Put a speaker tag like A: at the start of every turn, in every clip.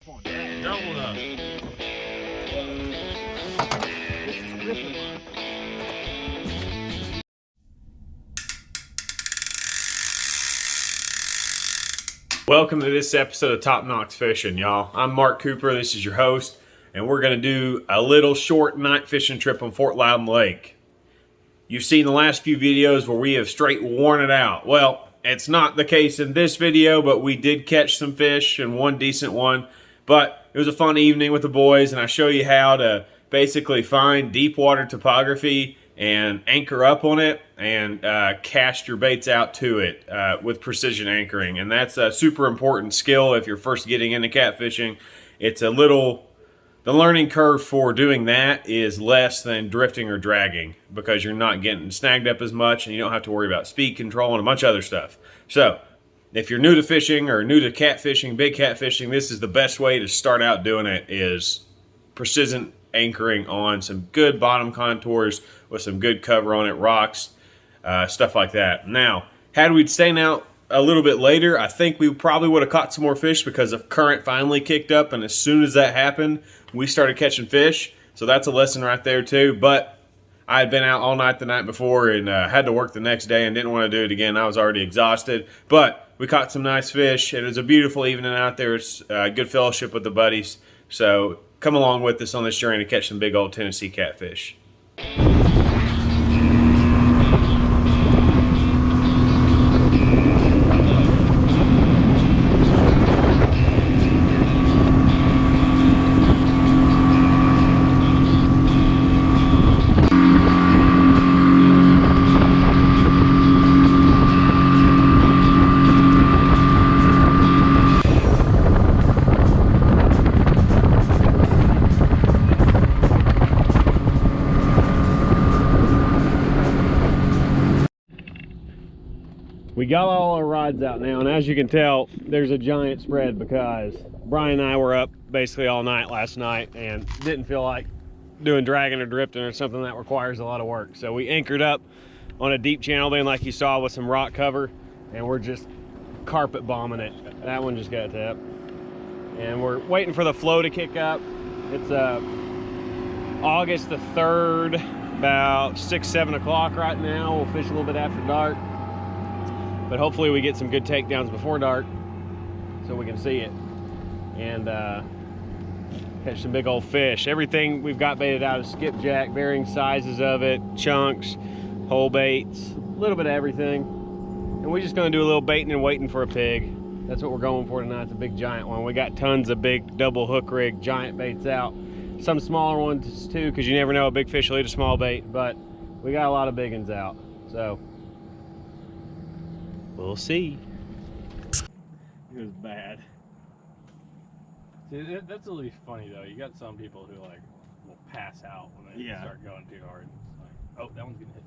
A: on. Yeah, double up. This is ripping line. Welcome to this episode of Top Knox Fishing, y'all. I'm Mark Cooper, this is your host, and we're going to do a little short night fishing trip on Fort Loudon Lake. You've seen the last few videos where we have straight worn it out. Well, it's not the case in this video, but we did catch some fish and one decent one. But it was a fun evening with the boys, and I show you how to basically find deep water topography and anchor up on it and cast your baits out to it with precision anchoring. And that's a super important skill if you're first getting into catfishing. It's a little, the learning curve for doing that is less than drifting or dragging because you're not getting snagged up as much and you don't have to worry about speed control and a bunch of other stuff. So if you're new to fishing or new to catfishing, big catfishing, this is the best way to start out doing it, is precision anchoring on some good bottom contours with some good cover on it, rocks, stuff like that. Now, had we stayed out a little bit later, I think we probably would have caught some more fish because the current finally kicked up, and as soon as that happened, we started catching fish. So that's a lesson right there too. But I had been out all night the night before and had to work the next day and didn't want to do it again. I was already exhausted, but we caught some nice fish. It was a beautiful evening out there. It's good fellowship with the buddies. So come along with us on this journey to catch some big old Tennessee catfish. We got all our rods out now, and as you can tell, there's a giant spread because Brian and I were up basically all night last night and didn't feel like doing dragging or drifting or something that requires a lot of work. So we anchored up on a deep channel beam like you saw with some rock cover, and we're just carpet bombing it. That one just got tapped. And we're waiting for the flow to kick up. It's August the 3rd, about 6, 7 o'clock right now. We'll fish a little bit after dark. But hopefully we get some good takedowns before dark so we can see it and catch some big old fish. Everything we've got baited out is skipjack, varying sizes of it, chunks, whole baits, a little bit of everything. And we're just gonna do a little baiting and waiting for a pig. That's what we're going for tonight. It's a big giant one. We got tons of big double hook rig giant baits out. Some smaller ones too, because you never know, a big fish will eat a small bait, but we got a lot of big ones out. So we'll see. It was bad.
B: See, that's at least funny though. You got some people who like will pass out when they start going too hard. It's like, oh, that one's gonna hit.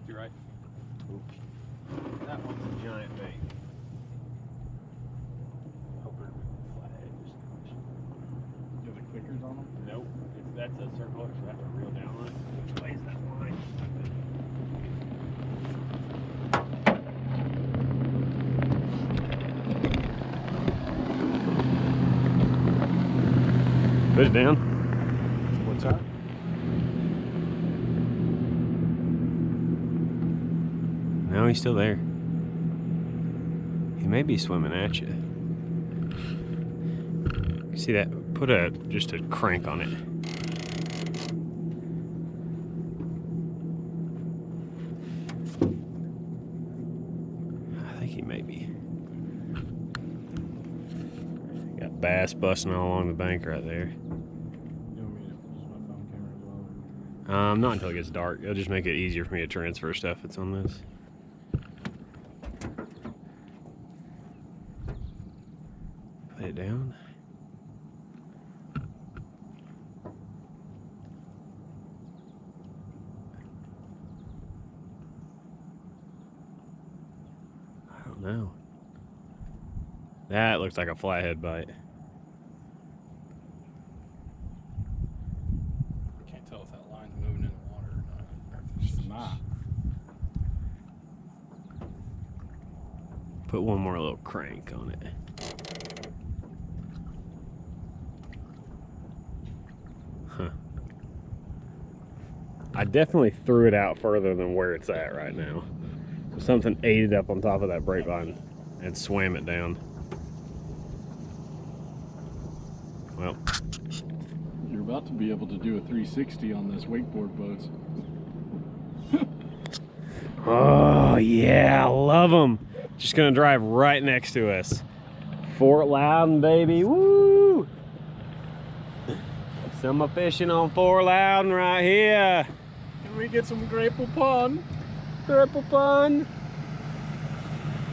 B: You're right.
A: Oops. That one's a giant bait.
B: Hampered flathead.
C: You have the clickers on them?
B: Nope. If that's a circle hook, so I have to reel down on it.
A: Which way is that line? Put it down.
C: What's that?
A: No, he's still there. He may be swimming at you. You see that? Put just a crank on it. I think he may be. Got bass busting all along the bank right there.
C: You want me to use my phone camera as well?
A: Not until it gets dark. It'll just make it easier for me to transfer stuff that's on this. Put it down. I don't know. That looks like a flathead bite.
B: I can't tell if that line's moving in the water or not. Or if it's just
C: Not.
A: Put one more little crank on it. Huh. I definitely threw it out further than where it's at right now. Something ate it up on top of that grapevine and swam it down. Well,
C: You're about to be able to do a 360 on this wakeboard boats.
A: oh yeah, I love them. Just gonna drive right next to us. Fort Loudon, baby, woo! Summer fishing on Fort Loudon right here.
C: Can we get some grapple pond?
A: Triple fun.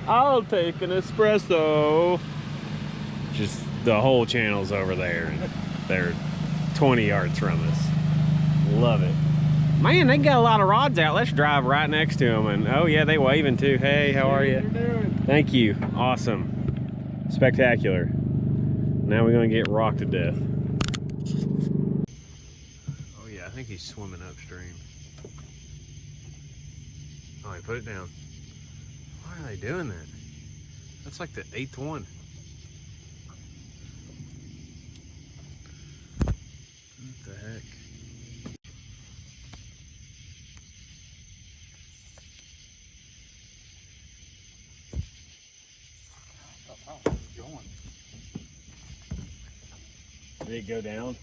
A: I'll take an espresso. Just the whole channel's over there. And they're 20 yards from us. Love it. Man, they got a lot of rods out. Let's drive right next to them. And oh yeah, they waving too. Hey, how are you?
C: What are you doing?
A: Thank you. Awesome. Spectacular. Now we're gonna get rocked to death. Oh yeah, I think he's swimming upstream. Oh, he put it down. Why are they doing that? That's like the 8th one. What the heck?
C: Oh, it's going.
A: Did it go down?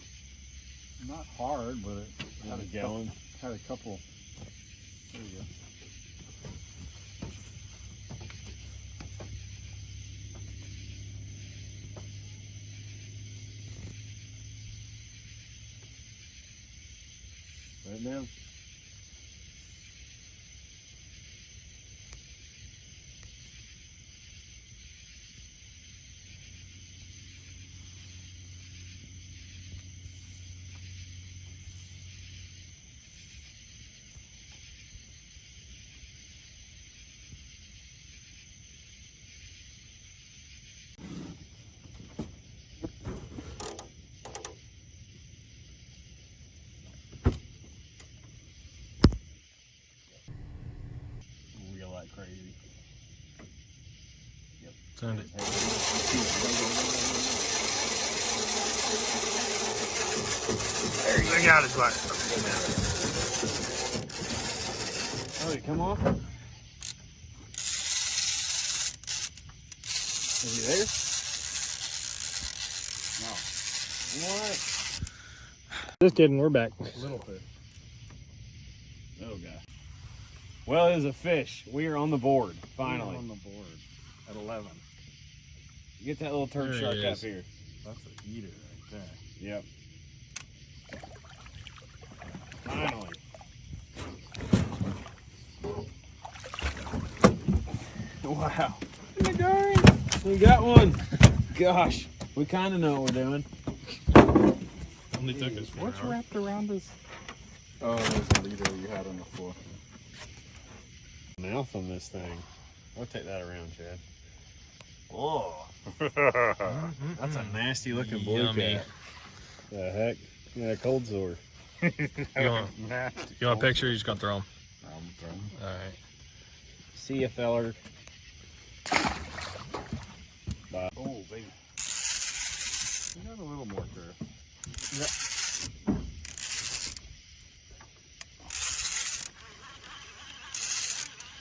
C: Not hard, but it
A: Had it going?
C: Had a couple. There you go.
A: Right now. Reel like crazy. Yep.
B: Send it.
A: There you go.
B: I got it, right.
A: Oh, you come off? Is he there?
C: No.
A: What?
B: Just kidding, we're back.
C: Little fish.
A: Oh gosh. Well, it is a fish. We are on the board, finally.
C: We're on the board at 11.
A: Get that little turd
B: There
A: shark
B: he
A: up
B: is.
A: here.
C: That's an eater right there.
A: Yep. Finally. Wow. We got one. Gosh, we kind of know what we're doing.
B: Only took us 4
C: What's
B: hours.
C: wrapped around us? Oh, there's a leader you had on the floor.
A: Mouth on this thing. I'll take that around, Chad. Oh, that's a nasty looking blue
B: Yummy.
A: cat. The heck? Yeah, a cold sore.
B: You want a picture? You just gonna throw them. All right.
A: See ya, feller.
C: Oh, baby. You got a little more girth.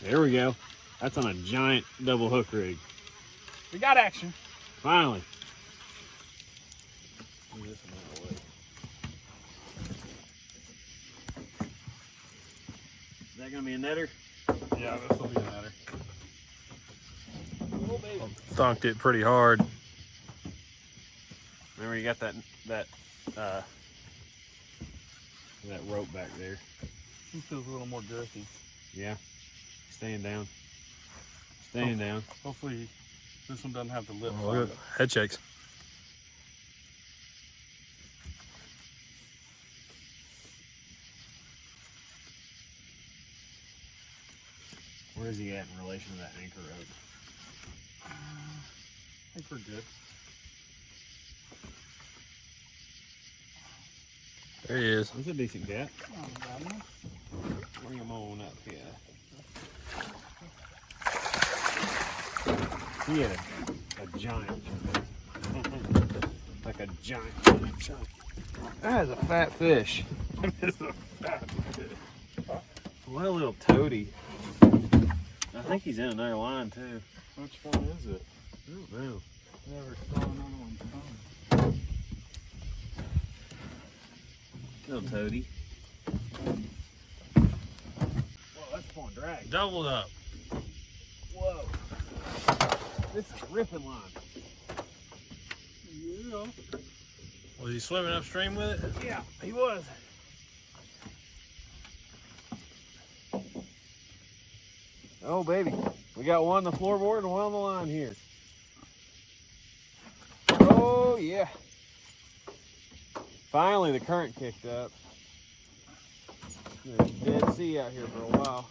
A: There we go. That's on a giant double hook rig.
C: We got action.
A: Finally. Is that gonna be a netter?
C: Yeah, this will be a matter.
A: Oh, baby.
B: Thunked it pretty hard.
A: Remember, you got that rope back there.
C: This feels a little more girthy.
A: Yeah. Staying down. Staying down.
C: Hopefully, this one doesn't have the lip.
B: Oh, look at head shakes.
A: Where is he at in relation to that anchor rope?
C: I think we're good.
B: There he is.
A: That's a decent cat.
C: Oh,
A: Bring him on up here. He had a giant. A like a giant chunk. That is a fat fish.
C: That is a fat fish.
A: What a little toady. I think he's in another line too.
C: Which one is it?
A: I don't know.
C: Never saw another one come.
A: Little toady. Whoa, that's a fun drag.
B: Doubled up.
A: Whoa. This is a ripping line.
C: Yeah.
B: Was he swimming upstream with it?
A: Yeah, he was. Oh, baby. We got one on the floorboard and one on the line here. Oh, yeah. Finally, the current kicked up. There's a dead sea out here for a while.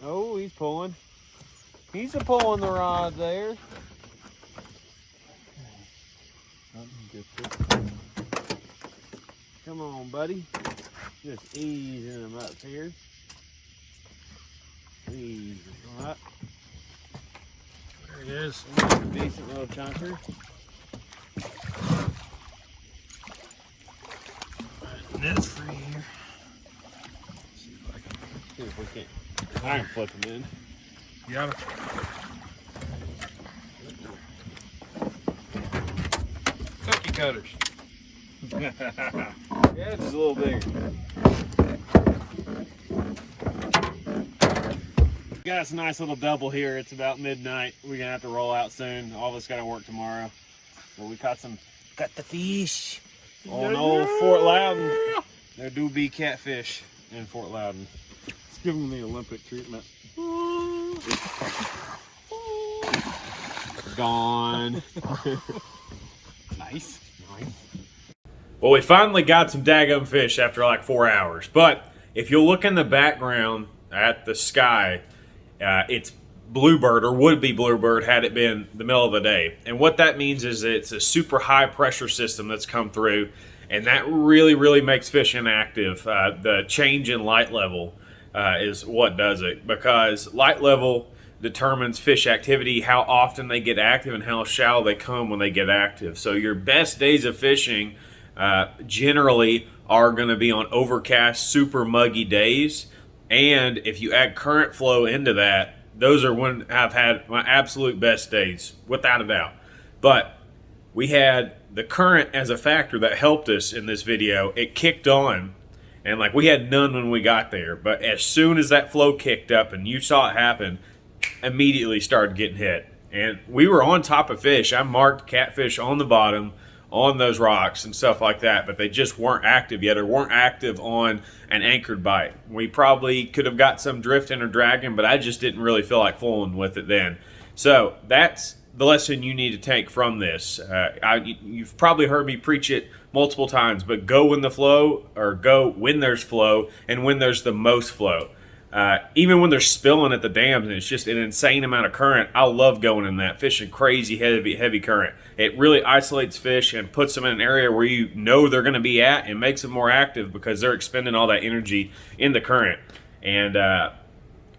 A: Oh, he's pulling. He's pulling the rod there. Come on, buddy. Just easing him up here. Easy. All right.
B: There he is.
A: A decent little chunker.
B: Net's free here.
A: See if we can. I can flip him in.
B: Got him.
A: Cookie cutters. Yeah, just a little bigger. Got us a nice little double here. It's about midnight. We're gonna have to roll out soon. All of us gotta work tomorrow. But we caught the fish on old Fort Loudon. There do be catfish in Fort Loudon.
C: Let's give them the Olympic treatment.
A: Gone. Nice. Well, we finally got some daggum fish after like 4 hours. But if you look in the background at the sky, it's bluebird, or would be bluebird had it been the middle of the day. And what that means is it's a super high pressure system that's come through, and that really makes fish inactive. The change in light level is what does it, because light level determines fish activity, how often they get active and how shallow they come when they get active. So your best days of fishing generally are going to be on overcast, super muggy days. And if you add current flow into that, those are when I've had my absolute best days, without a doubt. But we had the current as a factor that helped us in this video. It kicked on, and like we had none when we got there. But as soon as that flow kicked up and you saw it happen, immediately started getting hit. And we were on top of fish. I marked catfish on the bottom, on those rocks and stuff like that, but they just weren't active yet, or weren't active on an anchored bite. We probably could have got some drifting or dragging, but I just didn't really feel like fooling with it then. So that's the lesson you need to take from this. You've probably heard me preach it multiple times, but go when the flow, or go when there's flow and when there's the most flow. Even when they're spilling at the dams and it's just an insane amount of current, I love going in that, fishing crazy heavy current. It really isolates fish and puts them in an area where you know they're going to be at, and makes them more active because they're expending all that energy in the current. And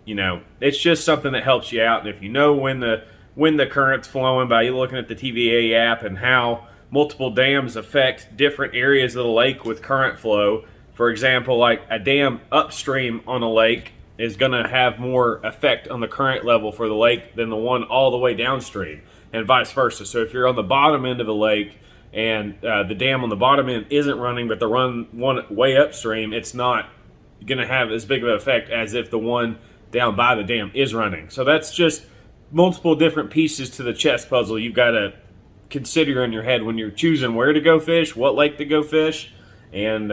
A: you know, it's just something that helps you out. And if you know when the current's flowing by looking at the TVA app and how multiple dams affect different areas of the lake with current flow. For example, like a dam upstream on a lake is going to have more effect on the current level for the lake than the one all the way downstream, and vice versa. So if you're on the bottom end of the lake and the dam on the bottom end isn't running, but the one way upstream, it's not going to have as big of an effect as if the one down by the dam is running. So that's just multiple different pieces to the chess puzzle you've got to consider in your head when you're choosing where to go fish, what lake to go fish, and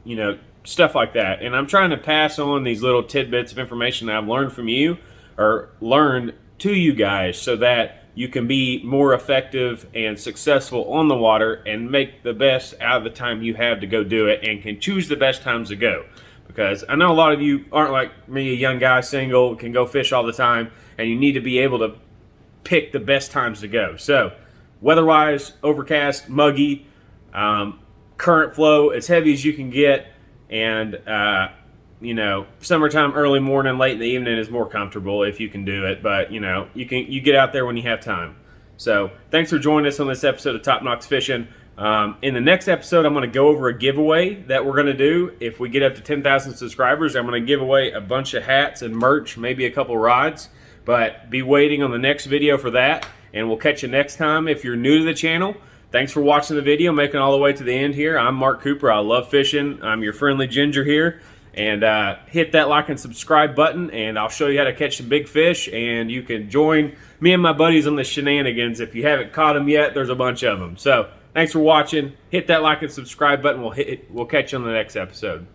A: you know, stuff like that. And I'm trying to pass on these little tidbits of information that I've learned from you, or learned to you guys, so that you can be more effective and successful on the water and make the best out of the time you have to go do it, and can choose the best times to go. Because I know a lot of you aren't like me, a young guy, single, can go fish all the time, and you need to be able to pick the best times to go. So weather-wise, overcast, muggy, current flow as heavy as you can get, and you know, summertime, early morning, late in the evening is more comfortable if you can do it. But you know, you get out there when you have time. So thanks for joining us on this episode of Top Knox Fishing. In the next episode, I'm going to go over a giveaway that we're going to do. If we get up to 10,000 subscribers, I'm going to give away a bunch of hats and merch, maybe a couple rods. But be waiting on the next video for that, and we'll catch you next time. If you're new to the channel, thanks for watching the video, making it all the way to the end here. I'm Mark Cooper. I love fishing. I'm your friendly ginger here. And hit that like and subscribe button, and I'll show you how to catch some big fish. And you can join me and my buddies on the shenanigans. If you haven't caught them yet, there's a bunch of them. So thanks for watching. Hit that like and subscribe button. We'll catch you on the next episode.